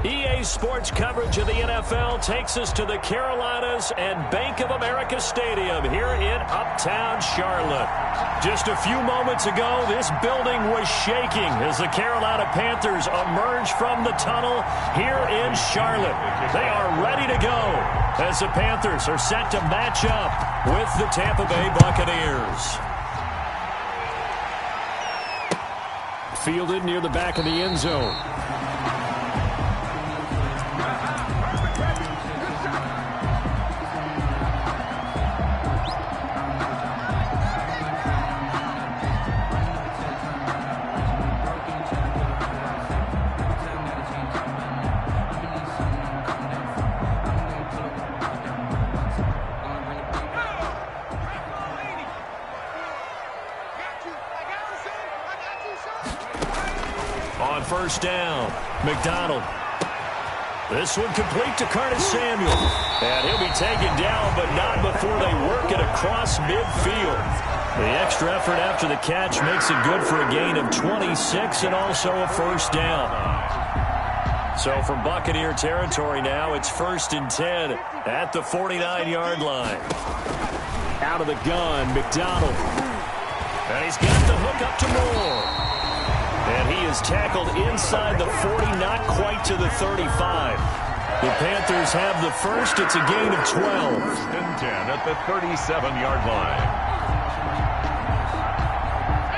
EA Sports coverage of the NFL takes us to the Carolinas and Bank of America Stadium here in Uptown Charlotte. Just a few moments ago, this building was shaking as the Carolina Panthers emerged from the tunnel here in Charlotte. They are ready to go as the Panthers are set to match up with the Tampa Bay Buccaneers. Fielded near the back of the end zone. On first down, McDonald. This one complete to Curtis Samuel. And he'll be taken down, but not before they work it across midfield. The extra effort after the catch makes it good for a gain of 26 and also a first down. So from Buccaneer territory now, it's 1st and 10 at the 49-yard line. Out of the gun, McDonald. And he's got the hook up to Moore. And he is tackled inside the 40, not quite to the 35. The Panthers have the first. It's a gain of 12. 1st and 10 at the 37-yard line.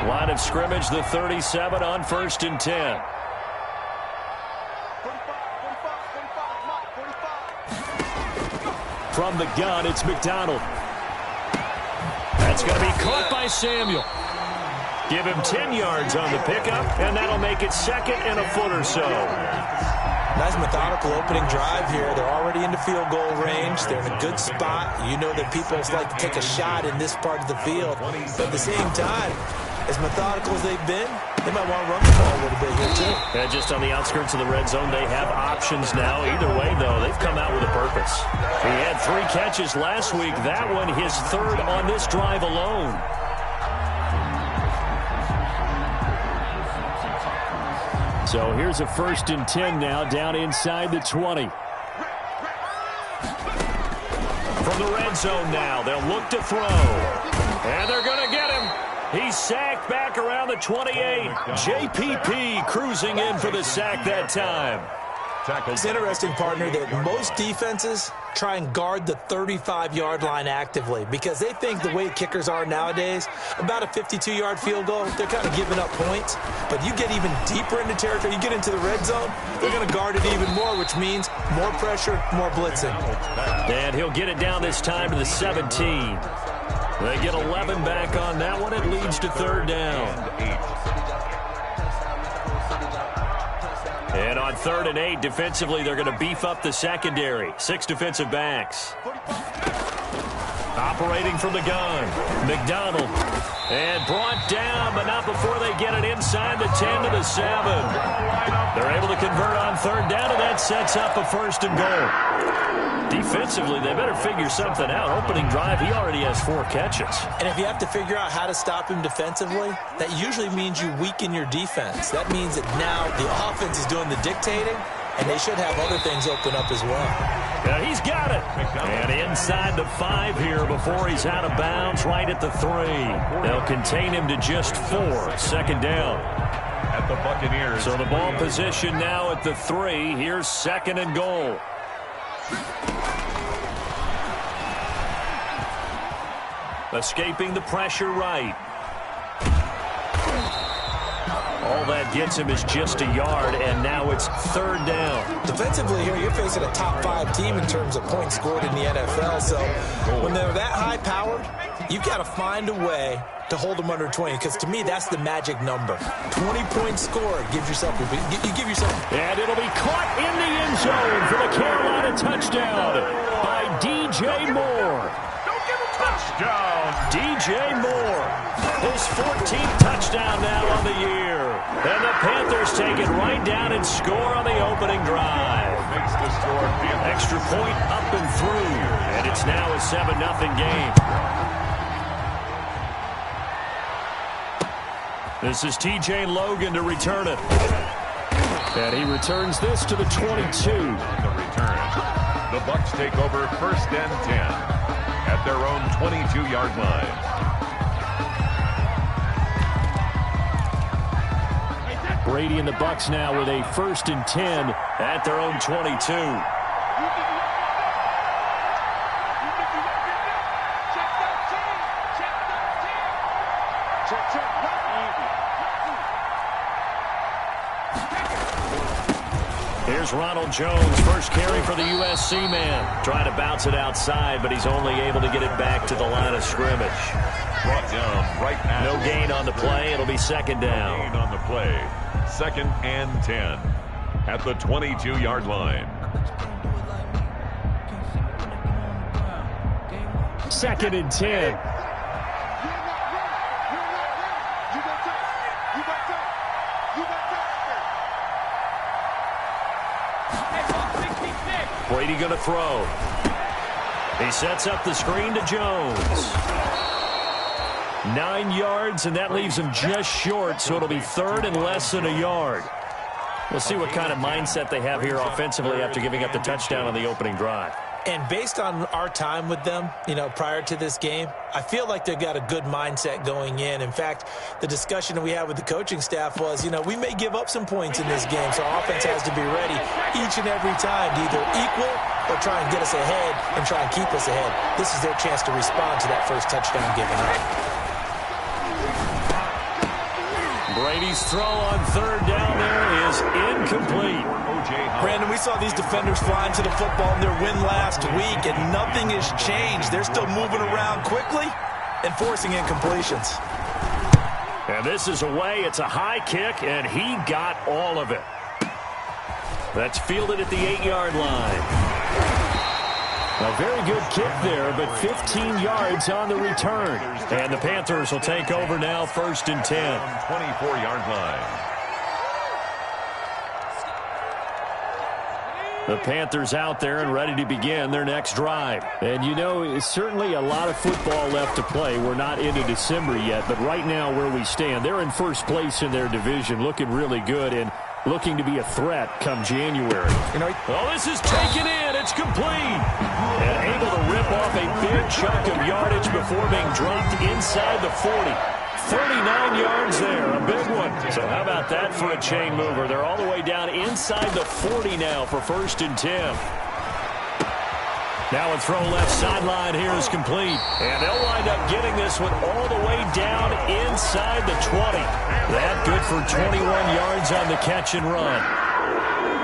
Line of scrimmage, the 37 on 1st and 10. From the gun, it's McDonald. That's going to be caught by Samuel. Give him 10 yards on the pickup, and that'll make it 2nd and a foot or so. Nice methodical opening drive here. They're already into field goal range. They're in a good spot. You know that people like to take a shot in this part of the field. But at the same time, as methodical as they've been, they might want to run the ball a little bit here, too. And just on the outskirts of the red zone, they have options now. Either way, though, they've come out with a purpose. He had 3 catches last week. That one, his 3rd on this drive alone. So here's a 1st and 10 now, down inside the 20. From the red zone now, they'll look to throw. And they're going to get him. He's sacked back around the 28. JPP cruising in for the sack that time. It's interesting, partner, that most defenses try and guard the 35-yard line actively because they think the way kickers are nowadays, about a 52-yard field goal, they're kind of giving up points. But you get even deeper into territory, you get into the red zone, they're going to guard it even more, which means more pressure, more blitzing. And he'll get it down this time to the 17. They get 11 back on that one. It leads to 3rd down. And on 3rd and 8, defensively, they're going to beef up the secondary. 6 defensive backs. Operating from the gun, McDonald. And brought down, but not before they get it inside the 10 to the 7. They're able to convert on 3rd down, and that sets up a 1st and goal. Defensively, they better figure something out. Opening drive, he already has 4 catches. And if you have to figure out how to stop him defensively, that usually means you weaken your defense. That means that now the offense is doing the dictating, and they should have other things open up as well. Yeah, he's got it. And inside the 5 here before he's out of bounds, right at the 3. They'll contain him to just 4. 2nd down. At the Buccaneers. So the ball position now at the 3. Here's 2nd and goal. Escaping the pressure right. All that gets him is just a yard, and now it's 3rd down. Defensively here, you're facing a top-5 team in terms of points scored in the NFL. So when they're that high-powered, you've got to find a way to hold them under 20, because to me, that's the magic number. 20 points scored gives yourself you give yourself. And it'll be caught in the end zone for the Carolina touchdown by DJ Moore. Touchdown. DJ Moore, his 14th touchdown now on the year. And the Panthers take it right down and score on the opening drive. Makes the score extra point up and through. And it's now a 7-0 game. This is TJ Logan to return it. And he returns this to the 22. On the return, the Bucs take over 1st and 10 at their own 22-yard line. Brady and the Bucs now with a 1st and 10 at their own 22. Here's Ronald Jones, first carry for the USC man. Trying to bounce it outside, but he's only able to get it back to the line of scrimmage. Brought down right at No gain on the play. It'll be 2nd down. Gain on the play. 2nd and 10 at the 22-yard line. 2nd and 10. Brady going to throw. He sets up the screen to Jones. 9 yards, and that leaves him just short, so it'll be 3rd and less than a yard. We'll see what kind of mindset they have here offensively after giving up the touchdown on the opening drive. And based on our time with them, prior to this game, I feel like they've got a good mindset going in. In fact, the discussion that we had with the coaching staff was, we may give up some points in this game, so our offense has to be ready each and every time to either equal or try and get us ahead and try and keep us ahead. This is their chance to respond to that first touchdown given up. Brady's throw on 3rd down there is incomplete. Brandon, we saw these defenders flying to the football in their win last week, and nothing has changed. They're still moving around quickly and forcing incompletions. And this is away. It's a high kick, and he got all of it. That's fielded at the 8-yard line. A very good kick there, but 15 yards on the return. And the Panthers will take over now, 1st and 10. 24-yard line. The Panthers out there and ready to begin their next drive. And it's certainly a lot of football left to play. We're not into December yet, but right now where we stand, they're in first place in their division, looking really good and looking to be a threat come January. This is taken in. It's complete. And able to rip off a big chunk of yardage before being dropped inside the 40. 39 yards there, a big one. So how about that for a chain mover? They're all the way down inside the 40 now for 1st and 10. Now a throw left sideline here is complete. And they'll wind up getting this one all the way down inside the 20. That good for 21 yards on the catch and run.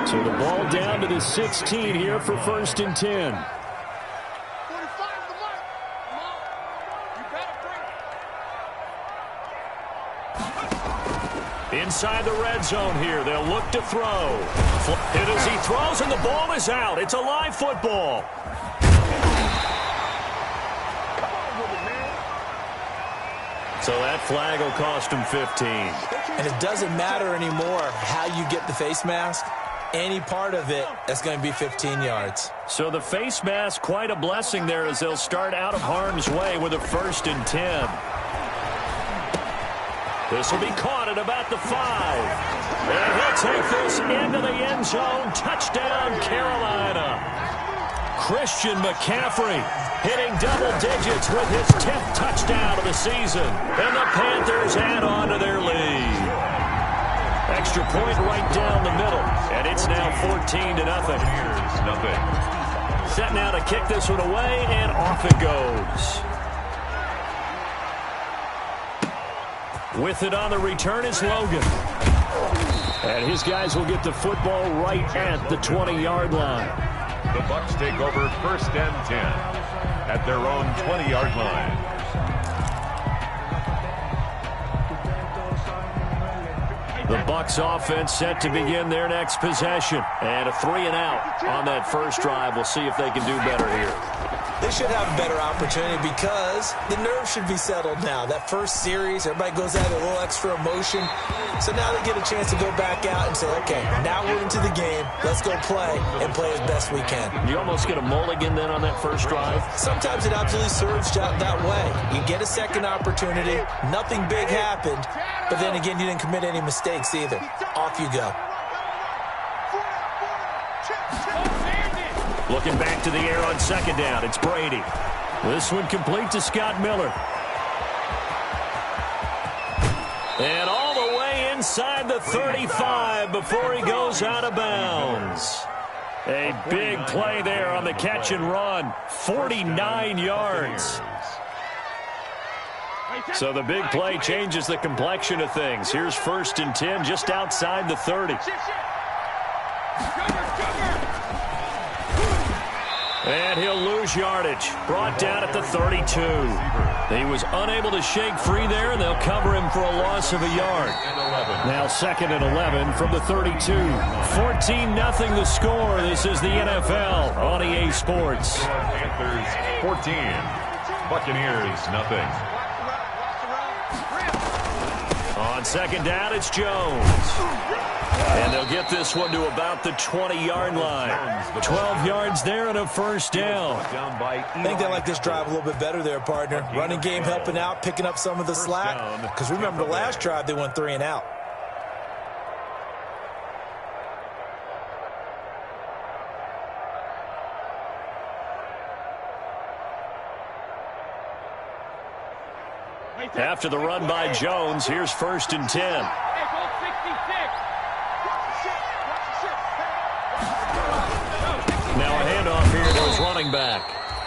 So the ball down to the 16 here for 1st and 10. Inside the red zone here. They'll look to throw. Hit as he throws, and the ball is out. It's a live football. So that flag will cost him 15. And it doesn't matter anymore how you get the face mask. Any part of it, that's going to be 15 yards. So the face mask, quite a blessing there as they'll start out of harm's way with a 1st and 10. This will be caught at about the 5. And he'll take this into the end zone. Touchdown, Carolina. Christian McCaffrey hitting double digits with his 10th touchdown of the season. And the Panthers add on to their lead. Extra point right down the middle. And it's now 14-0. Here's nothing. Set now to kick this one away, and off it goes. With it on the return is Logan. And his guys will get the football right at the 20-yard line. The Bucs take over 1st and 10 at their own 20-yard line. The Bucs offense set to begin their next possession. And a 3-and-out on that first drive. We'll see if they can do better here. They should have a better opportunity because the nerves should be settled now. That first series, everybody goes out with a little extra emotion. So now they get a chance to go back out and say, okay, now we're into the game. Let's go play and play as best we can. You almost get a mulligan then on that first drive? Sometimes it absolutely serves that way. You get a second opportunity. Nothing big happened. But then again, you didn't commit any mistakes either. Off you go. Looking back to the air on second down, it's Brady. This one complete to Scott Miller. And all the way inside the 35 before he goes out of bounds. A big play there on the catch and run. 49 yards. So the big play changes the complexion of things. Here's 1st and 10 just outside the 30. And he'll lose yardage. Brought down at the 32. He was unable to shake free there, and they'll cover him for a loss of a yard. Now 2nd and 11 from the 32. 14-0 the score. This is the NFL on EA Sports. Panthers 14. Buccaneers nothing. On second down, it's Jones. And they'll get this one to about the 20-yard line. 12 yards there and a 1st down. I think they like this drive a little bit better there, partner. Running game helping out, picking up some of the slack. Because remember, the last drive they went 3 and out. After the run by Jones, here's 1st and 10. Now a handoff here to his running back.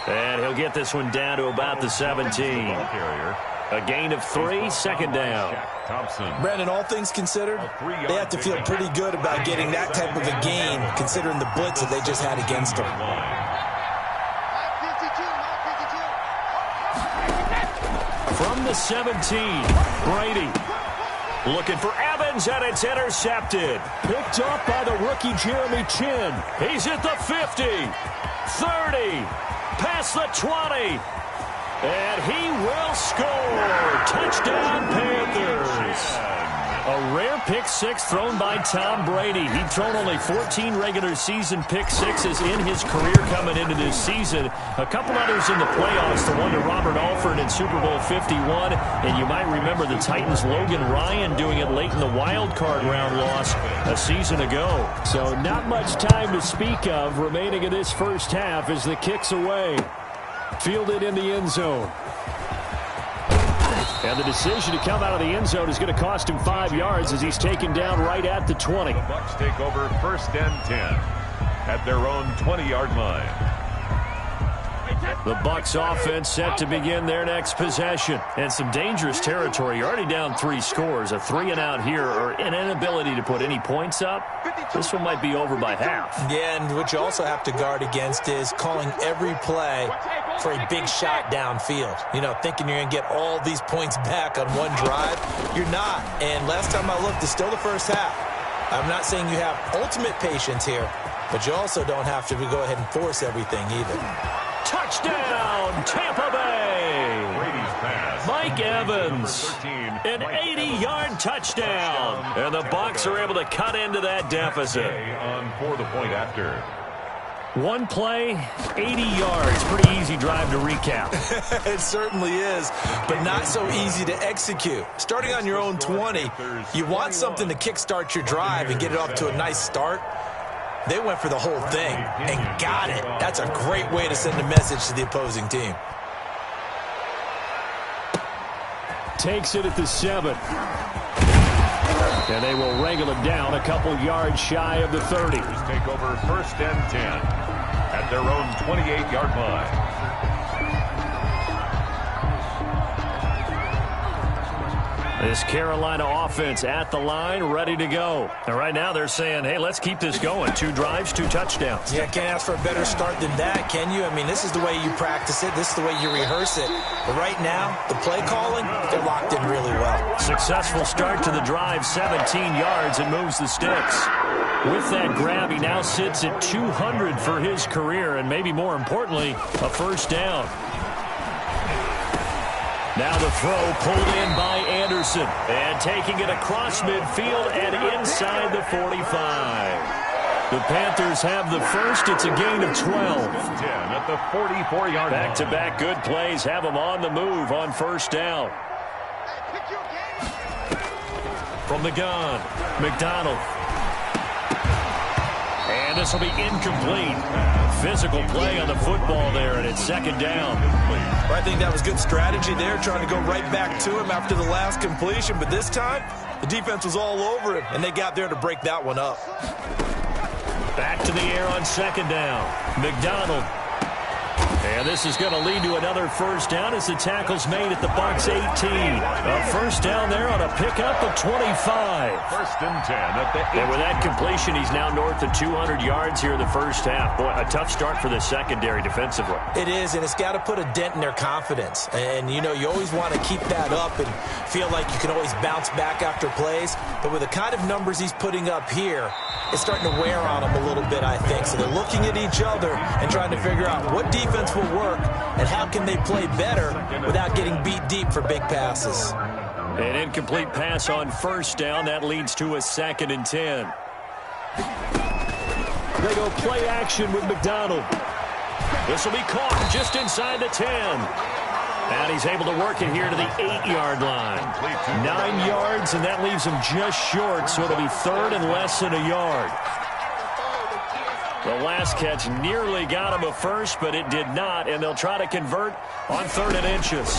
And he'll get this one down to about the 17. A gain of 3, 2nd down. Brandon, all things considered, they have to feel pretty good about getting that type of a gain, considering the blitz that they just had against them. From the 17, Brady looking for Evans, and it's intercepted. Picked up by the rookie Jeremy Chin. He's at the 50, 30, past the 20, and he will score. Touchdown, Panthers. A rare pick six thrown by Tom Brady. He'd thrown only 14 regular season pick sixes in his career coming into this season. A couple others in the playoffs, the one to Robert Alford in Super Bowl 51. And you might remember the Titans' Logan Ryan doing it late in the wild card round loss a season ago. So not much time to speak of remaining in this first half as the kick's away. Fielded in the end zone. And the decision to come out of the end zone is going to cost him 5 yards as he's taken down right at the 20. The Bucs take over 1st and 10 at their own 20-yard line. The Bucs offense set to begin their next possession. And some dangerous territory. You're already down 3 scores. A 3-and-out here or an inability to put any points up. This one might be over by half. Yeah, and what you also have to guard against is calling every play for a big shot downfield. You know, thinking you're going to get all these points back on one drive. You're not. And last time I looked, it's still the first half. I'm not saying you have ultimate patience here, but you also don't have to go ahead and force everything either. Touchdown, Tampa Bay. Brady's pass. Mike Evans, an 80-yard touchdown. And the Bucs are able to cut into that deficit. On for the point after. One play, 80 yards. Pretty easy drive to recap. It certainly is, but not so easy to execute. Starting on your own 20, you want something to kickstart your drive and get it off to a nice start. They went for the whole thing and got it. That's a great way to send a message to the opposing team. Takes it at the 7. And they will wrangle it down a couple yards shy of the 30. Take over 1st and 10 at their own 28-yard line. This Carolina offense at the line, ready to go. And right now they're saying, hey, let's keep this going. 2 drives, 2 touchdowns. Yeah, can't ask for a better start than that, can you? I mean, this is the way you practice it. This is the way you rehearse it. But right now, the play calling, they're locked in really well. Successful start to the drive, 17 yards, and moves the sticks. With that grab, he now sits at 200 for his career, and maybe more importantly, a 1st down. Now the throw pulled in by Anderson. And taking it across midfield and inside the 45. The Panthers have the first. It's a gain of 12. 10 at the 44-yard line. Back-to-back good plays have them on the move on 1st down. From the gun, McDonald. And this will be incomplete. Physical play on the football there, and it's second down. Well, I think that was good strategy there, trying to go right back to him after the last completion. But this time, the defense was all over him, and they got there to break that one up. Back to the air on second down. McDonald. And this is going to lead to another first down as the tackle's made at the Bucs 18. A first down there on a pickup of 25. First and 10 at the 8. And with that completion, he's now north of 200 yards here in the first half. Boy, a tough start for the secondary defensively. It is, and it's got to put a dent in their confidence. And, you know, you always want to keep that up and feel like you can always bounce back after plays. But with the kind of numbers he's putting up here, it's starting to wear on them a little bit, I think. So they're looking at each other and trying to figure out what defense will work and how can they play better without getting beat deep for big passes. An incomplete pass on first down. That leads to a second and 10. They go play action with McDonald. This will be caught just inside the 10. And he's able to work it here to the 8-yard line. 9 yards, and that leaves him just short, so it'll be third and less than a yard. The last catch nearly got him a first, but it did not, and they'll try to convert on 3rd and inches.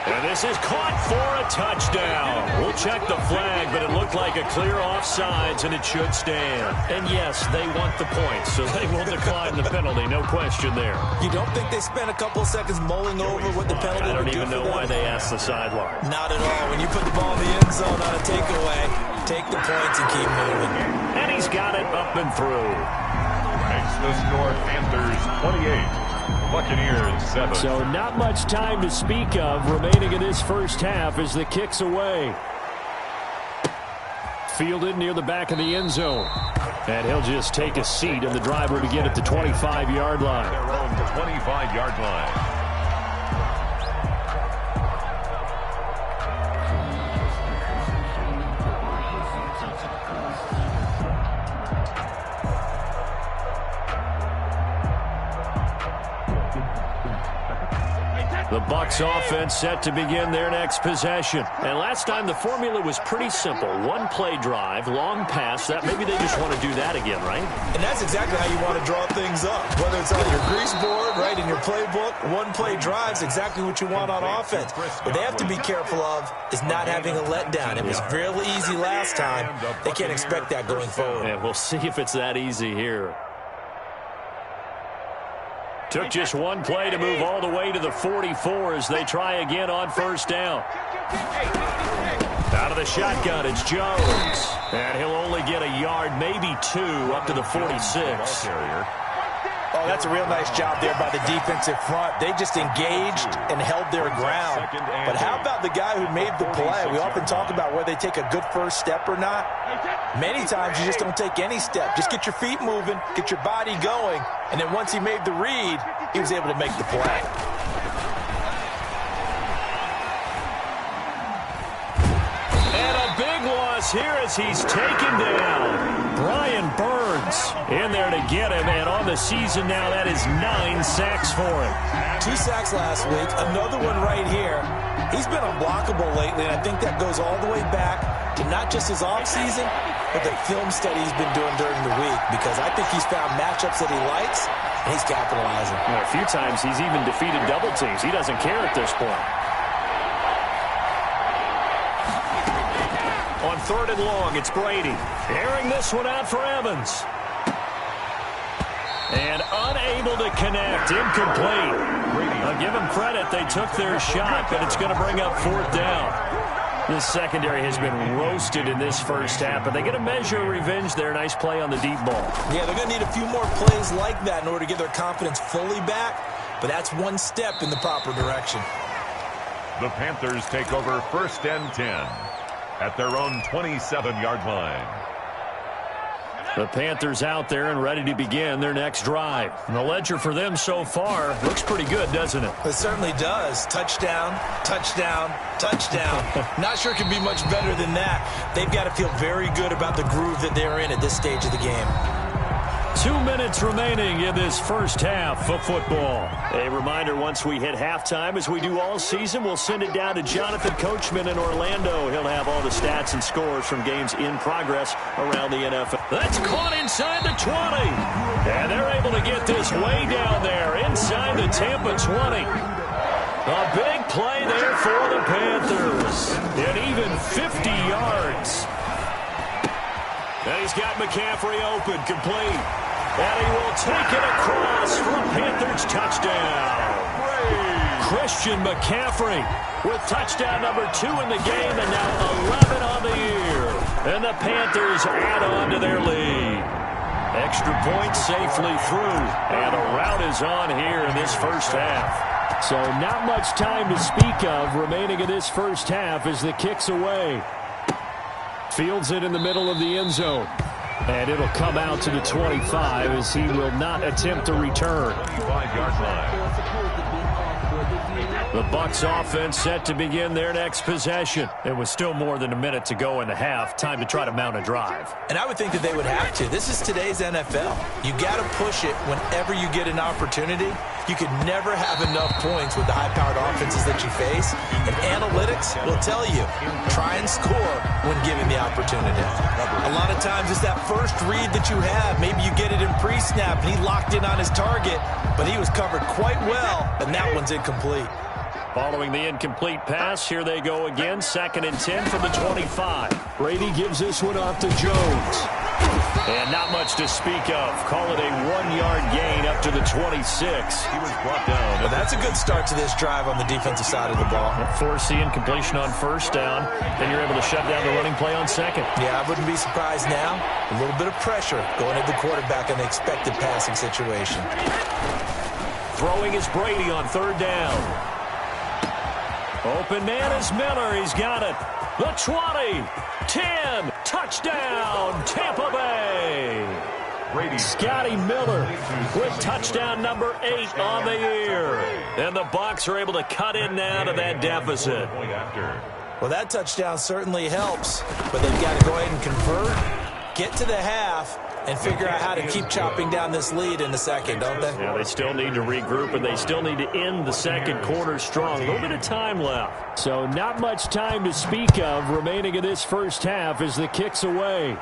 And this is caught for a touchdown. We'll check the flag, but it looked like a clear offsides, and it should stand. And yes, they want the points, so they will decline the penalty, no question there. You don't think they spent a couple of seconds mulling over what the penalty would do for them? I don't even know why they asked the sideline. Not at all. When you put the ball in the end zone on a takeaway, take the points and keep moving. And he's got it up and through. Makes the score Panthers 28. Buccaneers 7. So not much time to speak of remaining in this first half as the kick's away. Fielded near the back of the end zone. And he'll just take a seat, and the drive will begin at the 25-yard line. Their own 25-yard line. The Bucs offense set to begin their next possession. And last time the formula was pretty simple. One play drive, long pass. That maybe they just want to do that again, right? And that's exactly how you want to draw things up. Whether it's on your grease board, right, in your playbook, one play drive is exactly what you want on offense. What they have to be careful of is not having a letdown. It was really easy last time. They can't expect that going forward. Yeah, we'll see if it's that easy here. Took just one play to move all the way to the 44 as they try again on first down. Out of the shotgun, it's Jones. And he'll only get a yard, maybe 2, up to the 46. Oh, that's a real nice job there by the defensive front. They just engaged and held their ground. But how about the guy who made the play? We often talk about whether they take a good first step or not. Many times you just don't take any step. Just get your feet moving, get your body going, and then once he made the read, he was able to make the play. And a big loss here as he's taken down. Brian Burns in there to get him, and on the season now, that is 9 sacks for him. 2 sacks last week, another one right here. He's been unblockable lately, and I think that goes all the way back to not just his offseason, but the film study he's been doing during the week, because I think he's found matchups that he likes, and he's capitalizing. Well, a few times he's even defeated double teams. He doesn't care at this point. On 3rd and long, it's Brady. Airing this one out for Evans. And unable to connect. Incomplete. I'll give them credit. They took their shot, but it's going to bring up 4th down. This secondary has been roasted in this first half, but they get a measure of revenge there. Nice play on the deep ball. Yeah, they're going to need a few more plays like that in order to get their confidence fully back, but that's one step in the proper direction. The Panthers take over 1st and 10 at their own 27-yard line. The Panthers out there and ready to begin their next drive. And the ledger for them so far looks pretty good, doesn't it? It certainly does. Touchdown, touchdown, touchdown. Not sure it can be much better than that. They've got to feel very good about the groove that they're in at this stage of the game. 2 minutes remaining in this first half of football. A reminder, once we hit halftime, as we do all season, we'll send it down to Jonathan Coachman in Orlando. He'll have all the stats and scores from games in progress around the NFL. That's caught inside the 20. And they're able to get this way down there inside the Tampa 20. A big play there for the Panthers. And even 50 yards. And he's got McCaffrey open, complete. And he will take it across for a Panthers touchdown. Christian McCaffrey with touchdown number 2 in the game and now 11 on the year. And the Panthers add on to their lead. Extra point safely through. And a rout is on here in this first half. So not much time to speak of remaining in this first half as the kick's away. Fields it in the middle of the end zone. And it'll come out to the 25 as he will not attempt to return. 5-yard line. The Bucs offense set to begin their next possession. It was still more than a minute to go in the half. Time to try to mount a drive. And I would think that they would have to. This is today's NFL. You got to push it whenever you get an opportunity. You could never have enough points with the high-powered offenses that you face. And analytics will tell you, try and score when given the opportunity. A lot of times it's that first read that you have. Maybe you get it in pre-snap and he locked in on his target, but he was covered quite well, and that one's incomplete. Following the incomplete pass, here they go again. 2nd and 10 from the 25. Brady gives this one off to Jones. And not much to speak of. Call it a 1-yard gain up to the 26. He was brought down. Well, that's a good start to this drive on the defensive side of the ball. Force the incompletion on first down. Then you're able to shut down the running play on second. Yeah, I wouldn't be surprised now. A little bit of pressure going at the quarterback in the expected passing situation. Throwing is Brady on 3rd down. Open man is Miller. He's got it. The 20, 10, touchdown, Tampa Bay. Brady. Scotty Miller with touchdown number 8 on the year. And the Bucs are able to cut in now to that deficit. Well, that touchdown certainly helps, but they've got to go ahead and convert, get to the half, and figure out how to keep chopping down this lead in the second, don't they? Yeah, they still need to regroup, and they still need to end the second quarter strong. A little bit of time left. So not much time to speak of remaining in this first half as the kick's away.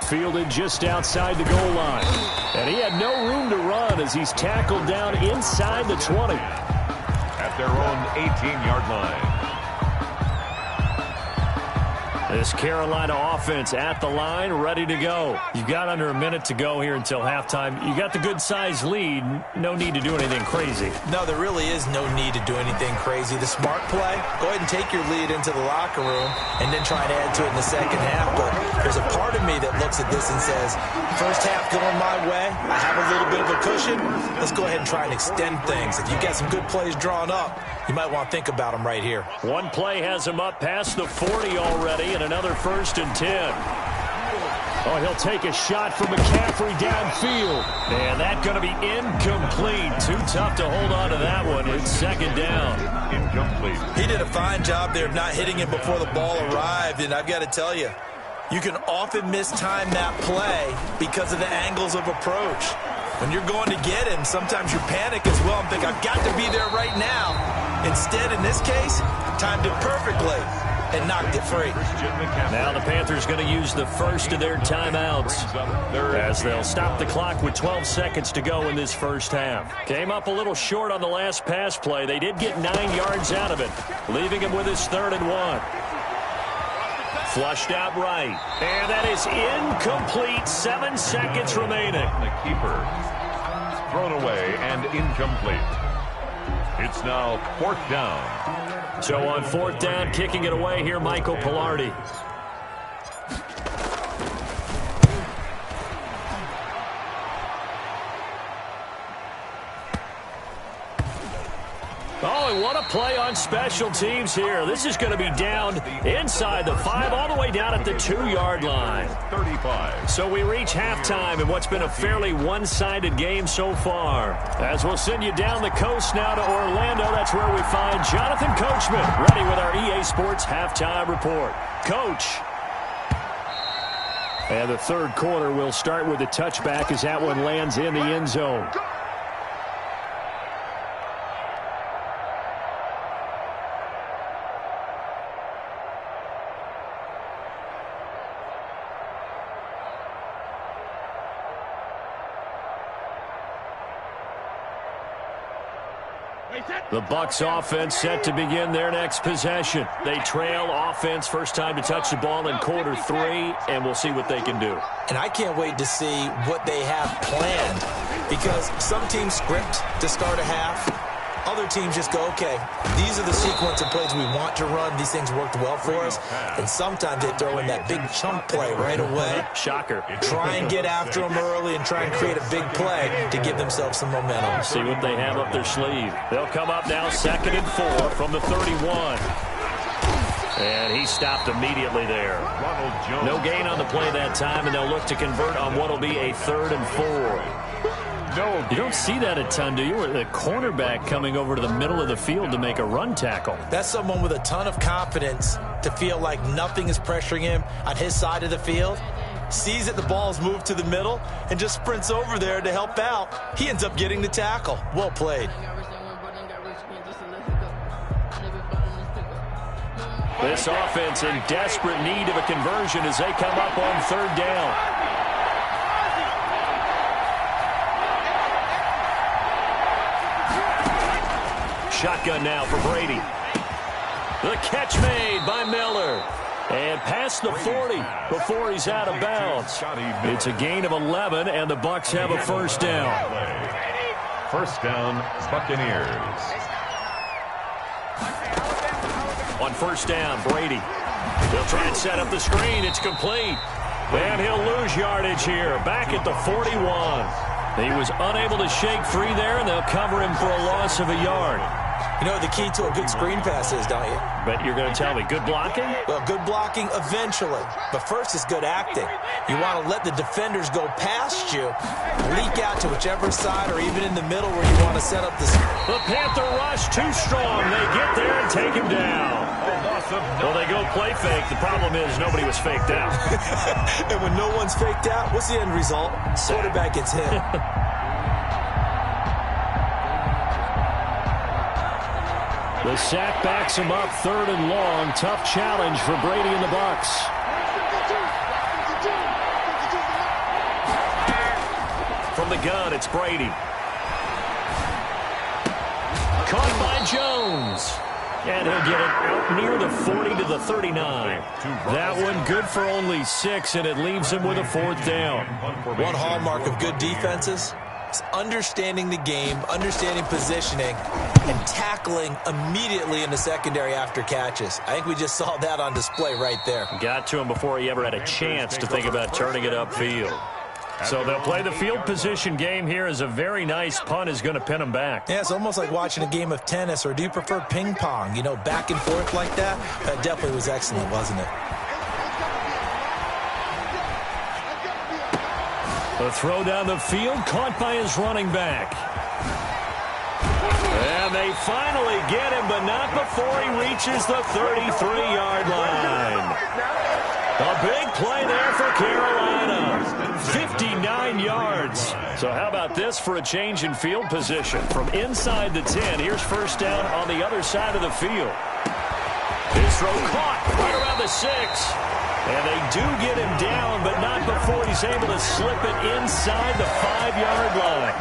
Fielded just outside the goal line. And he had no room to run as he's tackled down inside the 20. At their own 18-yard line. This Carolina offense at the line, ready to go. You've got under a minute to go here until halftime. You got the good-sized lead. No need to do anything crazy. No, there really is no need to do anything crazy. The smart play, go ahead and take your lead into the locker room and then try and add to it in the second half. But there's a part of me that looks at this and says, first half going my way, I have a little bit of a cushion. Let's go ahead and try and extend things. If you've got some good plays drawn up, you might want to think about them right here. One play has him up past the 40 already, and another 1st and 10. Oh, he'll take a shot from McCaffrey downfield. And that's going to be incomplete. Too tough to hold on to that one. It's 2nd down. Incomplete. He did a fine job there of not hitting it before the ball arrived, and I've got to tell you, you can often mistime that play because of the angles of approach. When you're going to get him, sometimes you panic as well and think, I've got to be there right now. Instead, in this case, timed it perfectly and knocked it free. Now the Panthers going to use the first of their timeouts as they'll stop the clock with 12 seconds to go in this first half. Came up a little short on the last pass play. They did get 9 yards out of it, leaving him with his 3rd and 1. Flushed out right. And that is incomplete. 7 seconds remaining. The keeper. Thrown away and incomplete. It's now 4th down. So on 4th down, kicking it away here, Michael Pilardi. Oh, and what a play on special teams here. This is going to be down inside the 5, all the way down at the 2-yard line. 35. So we reach halftime in what's been a fairly one-sided game so far. As we'll send you down the coast now to Orlando, that's where we find Jonathan Coachman, ready with our EA Sports Halftime Report. Coach. And the third quarter will start with a touchback as that one lands in the end zone. The Bucs offense set to begin their next possession. They trail offense, first time to touch the ball in quarter 3, and we'll see what they can do. And I can't wait to see what they have planned, because some teams script to start a half. Other teams just go, okay, these are the sequence of plays we want to run. These things worked well for us. And sometimes they throw in that big chunk play right away. Shocker. Try and get after them early and try and create a big play to give themselves some momentum. See what they have up their sleeve. They'll come up now 2nd and 4 from the 31. And he stopped immediately there. No gain on the play that time, and they'll look to convert on what will be a 3rd and 4. You don't see that a ton, do you? A cornerback coming over to the middle of the field to make a run tackle. That's someone with a ton of confidence to feel like nothing is pressuring him on his side of the field. Sees that the ball's moved to the middle and just sprints over there to help out. He ends up getting the tackle. Well played. This offense in desperate need of a conversion as they come up on 3rd down. Shotgun now for Brady. The catch made by Miller. And past the 40 before he's out of bounds. It's a gain of 11, and the Bucs have a first down. First down, Buccaneers. On first down, Brady. He'll try and set up the screen. It's complete. And he'll lose yardage here. Back at the 41. He was unable to shake free there, and they'll cover him for a loss of a yard. You know what the key to a good screen pass is, don't you? But you're going to tell me, good blocking? Well, good blocking eventually. But first is good acting. You want to let the defenders go past you, leak out to whichever side or even in the middle where you want to set up the... The Panther rush too strong. They get there and take him down. Well, they go play fake. The problem is nobody was faked out. And when no one's faked out, what's the end result? Quarterback gets hit. The sack backs him up 3rd and long. Tough challenge for Brady and the Bucs. From the gun, it's Brady. Caught by Jones. And he'll get it out near the 40 to the 39. That one good for only 6, and it leaves him with a 4th down. One hallmark of good defenses is understanding the game, understanding positioning, and tackling immediately in the secondary after catches. I think we just saw that on display right there. Got to him before he ever had a chance to think about turning it upfield. So they'll play the field position game here as a very nice punt is going to pin them back. Yeah, it's almost like watching a game of tennis, or do you prefer ping pong? You know, back and forth like that? That definitely was excellent, wasn't it? The throw down the field, caught by his running back. And they finally get him, but not before he reaches the 33-yard line. A big play there for Carolina. 59 yards. So how about this for a change in field position? From inside the 10, here's first down on the other side of the field. His throw caught right around the 6. And they do get him down, but not before he's able to slip it inside the 5-yard line.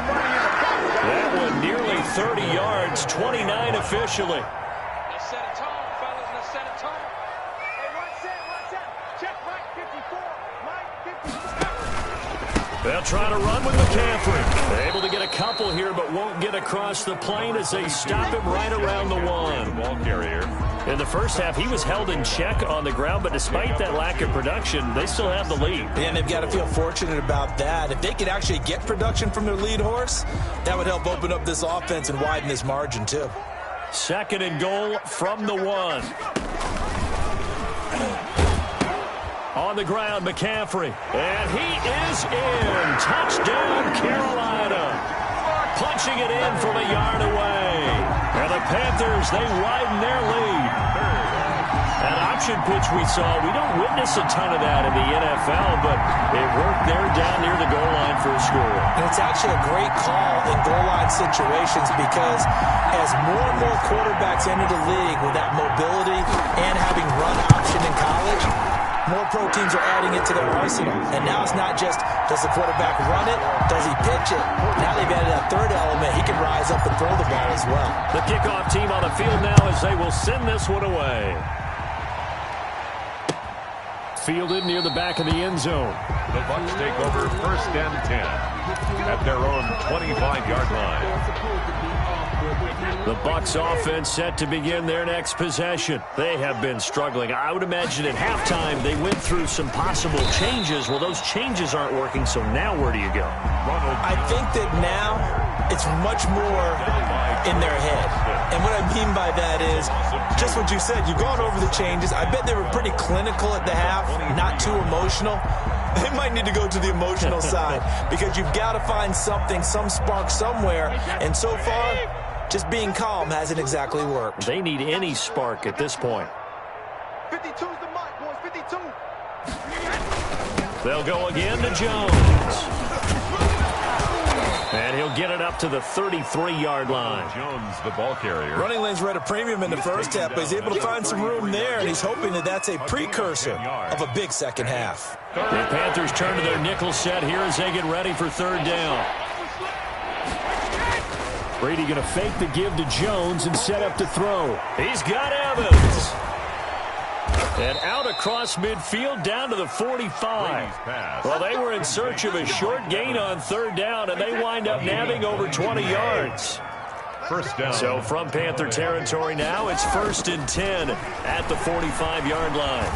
That one nearly 30 yards, 29 officially. Let's set a tone, fellas. Let's set a tone. Hey, what's that? Check Mike 54. Mike 54. They'll try to run with McCaffrey. They're able to get a couple here, but won't get across the plane as they stop him right around the 1. Ball carrier. In the first half, he was held in check on the ground, but despite that lack of production, they still have the lead. And they've got to feel fortunate about that. If they could actually get production from their lead horse, that would help open up this offense and widen this margin, too. 2nd and goal from the 1. On the ground, McCaffrey. And he is in. Touchdown, Carolina. Punching it in from a yard away. And the Panthers, they widen their lead. That option pitch we saw, we don't witness a ton of that in the NFL, but it worked there down near the goal line for a score. And it's actually a great call in goal line situations because as more and more quarterbacks enter the league with that mobility and having run option in college, more pro teams are adding it to their arsenal. And now it's not just, does the quarterback run it? Does he pitch it? Now they've added that third element. He can rise up and throw the ball as well. The kickoff team on the field now as they will send this one away. Fielded near the back of the end zone. The Bucs take over 1st and 10 at their own 25-yard line. The Bucs offense set to begin their next possession. They have been struggling. I would imagine at halftime they went through some possible changes. Well, those changes aren't working, so now where do you go? I think that now it's much more in their head. And what I mean by that is just what you said. You've gone over the changes. I bet they were pretty clinical at the half, not too emotional. They might need to go to the emotional side because you've got to find something, some spark somewhere. And so far, just being calm hasn't exactly worked. They need any spark at this point. 52's the mark, boys. 52. They'll go again to Jones. And he'll get it up to the 33-yard line. Jones, the ball carrier. Running lanes were at a premium in the first half, but he's able to find some room there, and he's hoping that that's a precursor of a big second half. The Panthers turn to their nickel set here as they get ready for third down. Brady going to fake the give to Jones and set up to throw. He's got Evans. And out across midfield down to the 45. Well, they were in search of a short gain on third down, and they wind up nabbing over 20 yards. First down. So from Panther territory now, it's 1st and 10 at the 45-yard line.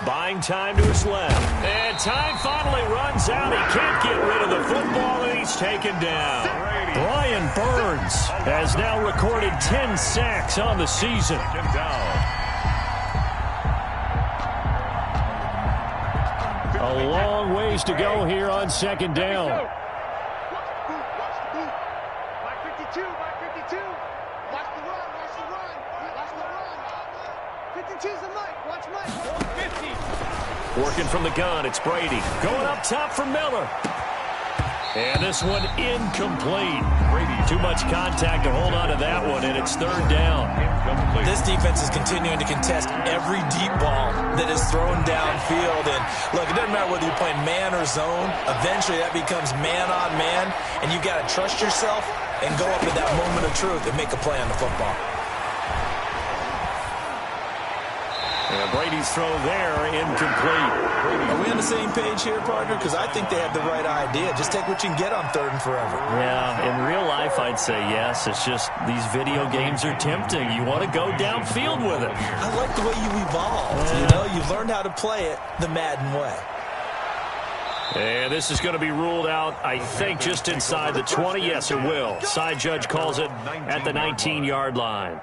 Buying time to his left. And time finally runs out. He can't get rid of the football, and he's taken down. Brian Burns has now recorded 10 sacks on the season. Second down. A long ways to go here on second down. Watch the boot. Mike 52, Mike 52. Watch the run, watch the run. Watch the run. 52's the Mike. Watch Mike. 50. Working from the gun, it's Brady. Going up top for Miller. And this one incomplete. Brady, too much contact to hold on to that one, and it's third down. Incomplete. This defense is continuing to contest every deep ball that is thrown downfield. And look, it doesn't matter whether you're playing man or zone. Eventually that becomes man on man, and you've got to trust yourself and go up at that moment of truth and make a play on the football. And Brady's throw there, incomplete. Are we on the same page here, partner? Because I think they have the right idea. Just take what you can get on third and forever. Yeah, in real life, I'd say yes. It's just these video games are tempting. You want to go downfield with it. I like the way you evolved. You know, you've learned how to play it the Madden way. And this is going to be ruled out, I think, just inside the 20. Yes, it will. Side judge calls it at the 19-yard line.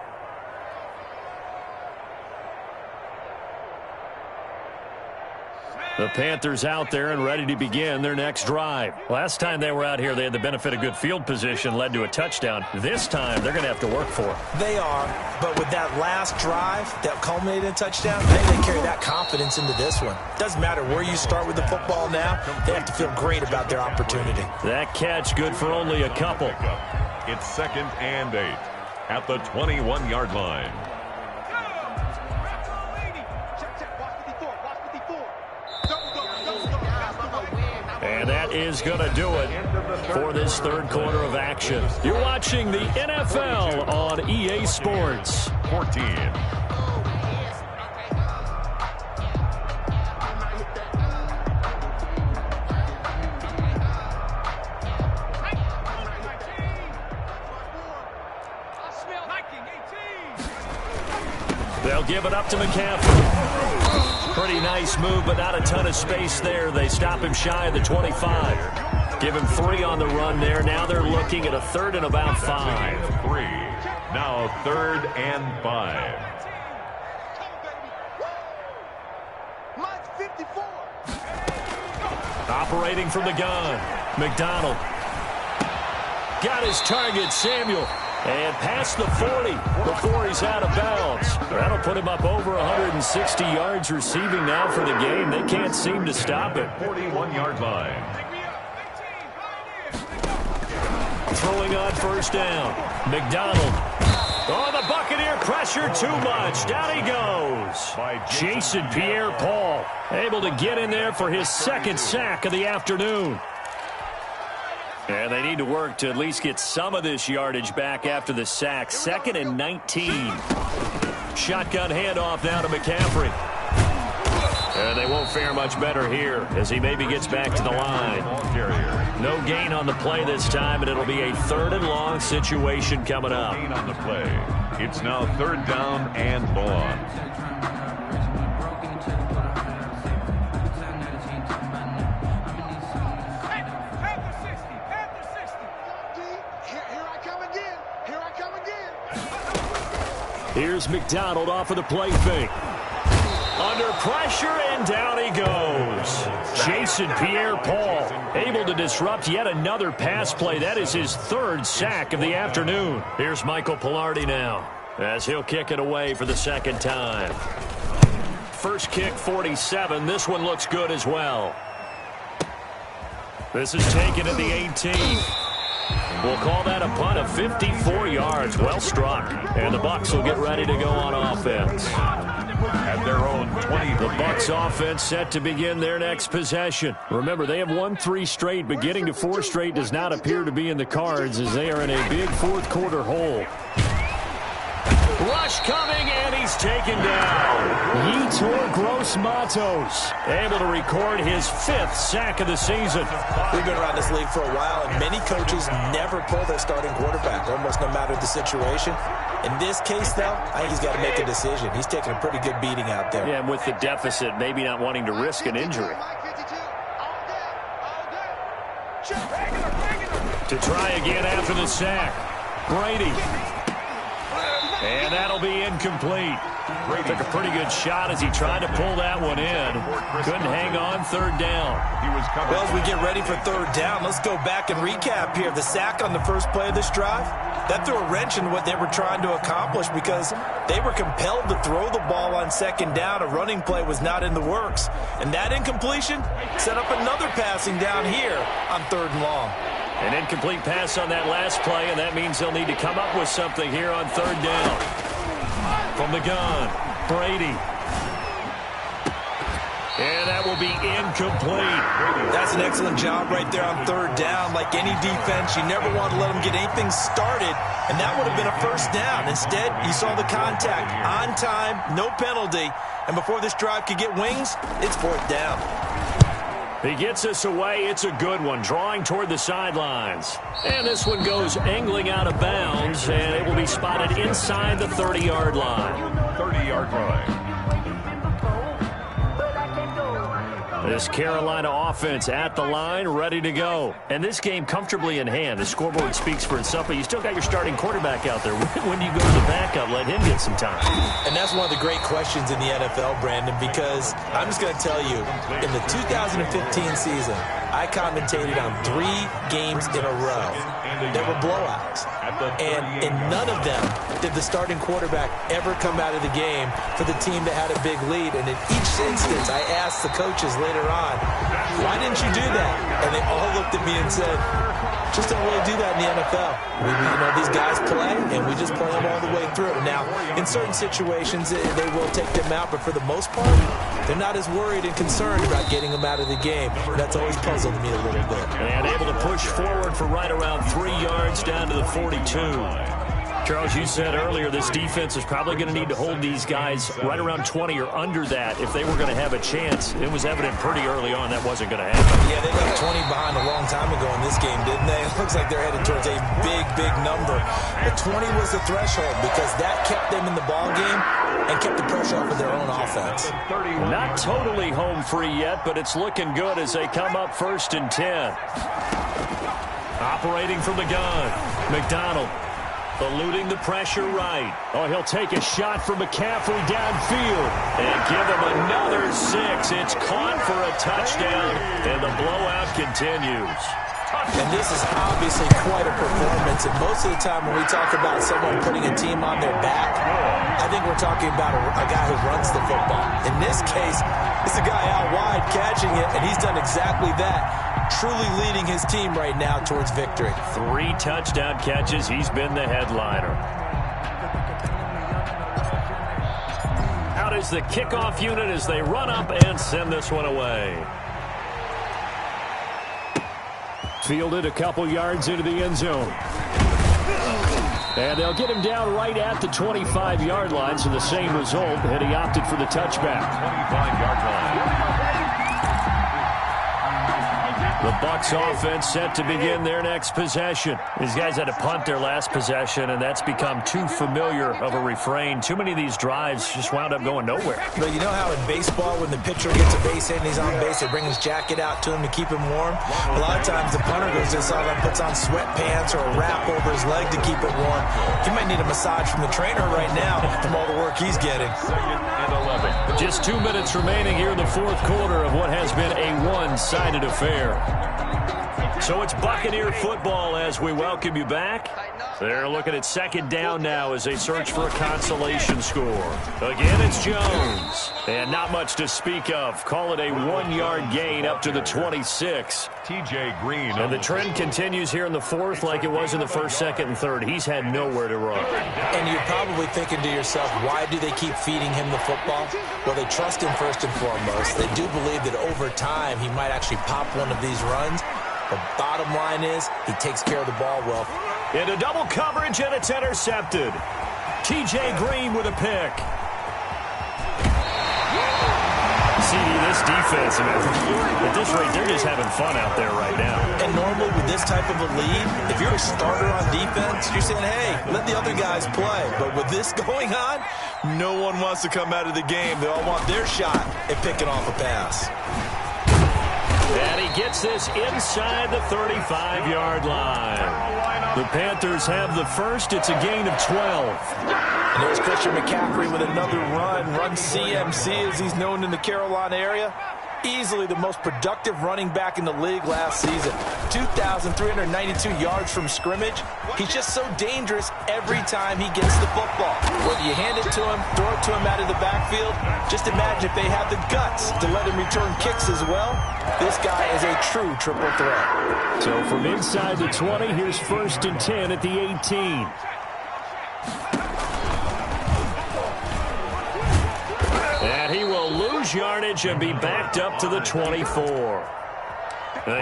The Panthers out there and ready to begin their next drive. Last time they were out here, they had the benefit of good field position, led to a touchdown. This time, they're going to have to work for it. They are, but with that last drive that culminated in a touchdown, I think they carry that confidence into this one. Doesn't matter where you start with the football now, they have to feel great about their opportunity. That catch good for only a couple. It's 2nd and 8 at the 21-yard line. And that is going to do it for this third quarter of action. You're watching the NFL on EA Sports. 14. They'll give it up to McCaffrey. Pretty nice move, but not a ton of space there. They stop him shy of the 25. Give him 3 on the run there. Now they're looking at a 3rd and about 5. 3. Now 3rd and 5. Mike 54. Operating from the gun. McDonald. Got his target, Samuel. And past the 40 before he's out of bounds. That'll put him up over 160 yards receiving now for the game. They can't seem to stop it. 41-yard line. Throwing on first down. McDonald. Oh, the Buccaneer pressure too much. Down he goes. Jason Pierre-Paul able to get in there for his second sack of the afternoon. And they need to work to at least get some of this yardage back after the sack. 2nd and 19. Shotgun handoff now to McCaffrey. And they won't fare much better here as he maybe gets back to the line. No gain on the play this time, and it'll be a 3rd and long situation coming up. Gain on the play. It's now 3rd down and long. Here's McDonald off of the play fake. Under pressure, and down he goes. Jason Pierre-Paul able to disrupt yet another pass play. That is his 3rd sack of the afternoon. Here's Michael Pilardi now as he'll kick it away for the 2nd time. First kick, 47. This one looks good as well. This is taken at the 18. We'll call that a punt of 54 yards. Well struck. And the Bucs will get ready to go on offense. At their own 20. The Bucs offense set to begin their next possession. Remember, they have won 3 straight, but getting to 4 straight does not appear to be in the cards as they are in a big 4th quarter hole. Rush coming, and he's taken down. Yetur Gross-Matos able to record his 5th sack of the season. We've been around this league for a while, and many coaches never pull their starting quarterback, almost no matter the situation. In this case, though, I think he's got to make a decision. He's taking a pretty good beating out there. Yeah, and with the deficit, maybe not wanting to risk an injury. To try again after the sack. Brady. And that'll be incomplete. Took a pretty good shot as he tried to pull that one in. Couldn't hang on 3rd down. Well, as we get ready for 3rd down, let's go back and recap here. The sack on the first play of this drive, that threw a wrench in what they were trying to accomplish because they were compelled to throw the ball on 2nd down. A running play was not in the works. And that incompletion set up another passing down here on 3rd and long. An incomplete pass on that last play, and that means they'll need to come up with something here on 3rd down. From the gun, Brady. And that will be incomplete. That's an excellent job right there on 3rd down. Like any defense, you never want to let them get anything started, and that would have been a 1st down. Instead, you saw the contact on time, no penalty, and before this drive could get wings, it's 4th down. He gets us away. It's a good one, drawing toward the sidelines. And this one goes angling out of bounds, and it will be spotted inside the 30-yard line. 30-yard line. This Carolina offense at the line, ready to go. And this game comfortably in hand. The scoreboard speaks for itself, but you still got your starting quarterback out there. When do you go to the backup? Let him get some time. And that's one of the great questions in the NFL, Brandon, because I'm just going to tell you, in the 2015 season, I commentated on 3 games in a row that were blowouts. And in none of them did the starting quarterback ever come out of the game for the team that had a big lead. And in each instance, I asked the coaches later on, why didn't you do that? And they all looked at me and said, just don't really do that in the NFL. These guys play, and we just play them all the way through. Now, in certain situations, they will take them out, but for the most part, they're not as worried and concerned about getting them out of the game. That's always puzzled me a little bit. And able to push forward for right around 3 yards down to the 42. Charles, you said earlier this defense is probably going to need to hold these guys right around 20 or under that if they were going to have a chance. It was evident pretty early on that wasn't going to happen. Yeah, they left 20 behind a long time ago in this game, didn't they? It looks like they're headed towards a big, big number. But 20 was the threshold because that kept them in the ball game and kept the pressure off of their own offense. Not totally home free yet, but it's looking good as they come up 1st and 10. Operating from the gun, McDonald. Eluding the pressure right. Oh, he'll take a shot from McCaffrey downfield and give him another 6. It's caught for a touchdown, and the blowout continues. And this is obviously quite a performance. And most of the time when we talk about someone putting a team on their back, I think we're talking about a guy who runs the football. In this case, it's a guy out wide catching it, and he's done exactly that, truly leading his team right now towards victory. 3 touchdown catches. He's been the headliner. Out is the kickoff unit as they run up and send this one away. Fielded a couple yards into the end zone. And they'll get him down right at the 25-yard line, so the same result, and he opted for the touchback. 25-yard line. The Bucs offense set to begin their next possession. These guys had to punt their last possession, and that's become too familiar of a refrain. Too many of these drives just wound up going nowhere. But you know how in baseball, when the pitcher gets a base hit and he's on base, they bring his jacket out to him to keep him warm? A lot of times the punter goes to the sideline, puts on sweatpants or a wrap over his leg to keep it warm. He might need a massage from the trainer right now from all the work he's getting. 2nd and 11. Just 2 minutes remaining here in the fourth quarter of what has been a one-sided affair. So it's Buccaneer football as we welcome you back. They're looking at 2nd down now as they search for a consolation score. Again, it's Jones. And not much to speak of. Call it a 1-yard gain up to the 26. TJ Green. And the trend continues here in the fourth like it was in the first, second, and third. He's had nowhere to run. And you're probably thinking to yourself, why do they keep feeding him the football? Well, they trust him first and foremost. They do believe that over time he might actually pop one of these runs. The bottom line is he takes care of the ball well. Into double coverage, and it's intercepted. TJ Green with a pick. CD, this defense, at this rate, they're just having fun out there right now. And normally with this type of a lead, if you're a starter on defense, you're saying, hey, let the other guys play. But with this going on, no one wants to come out of the game. They all want their shot at picking off a pass. And he gets this inside the 35-yard line. The Panthers have the first. It's a gain of 12. And there's Christian McCaffrey with another run CMC as he's known in the Carolina area. Easily the most productive running back in the league last season. 2,392 yards from scrimmage. He's just so dangerous every time he gets the football. Whether you hand it to him, throw it to him out of the backfield, just imagine if they have the guts to let him return kicks as well. This guy is a true triple threat. So from inside the 20, here's 1st and 10 at the 18. And he will lose yardage and be backed up to the 24.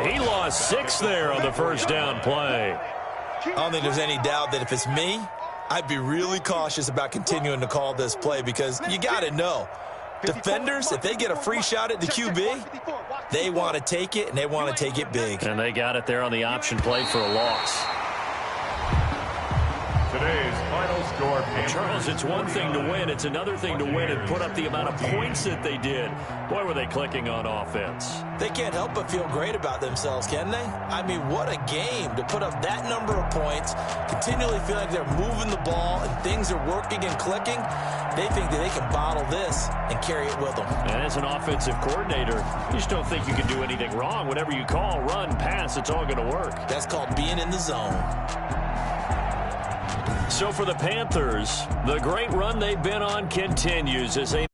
He lost 6 there on the first down play. I don't think there's any doubt that if it's me, I'd be really cautious about continuing to call this play because you got to know, defenders, if they get a free shot at the QB, they want to take it, and they want to take it big. And they got it there on the option play for a loss. Today's final score. Charles, it's one thing to win. It's another thing to win and put up the amount of points that they did. Boy, were they clicking on offense. They can't help but feel great about themselves, can they? I mean, what a game to put up that number of points, continually feel like they're moving the ball and things are working and clicking. They think that they can bottle this and carry it with them. And as an offensive coordinator, you just don't think you can do anything wrong. Whatever you call, run, pass, it's all going to work. That's called being in the zone. So for the Panthers, the great run they've been on continues as they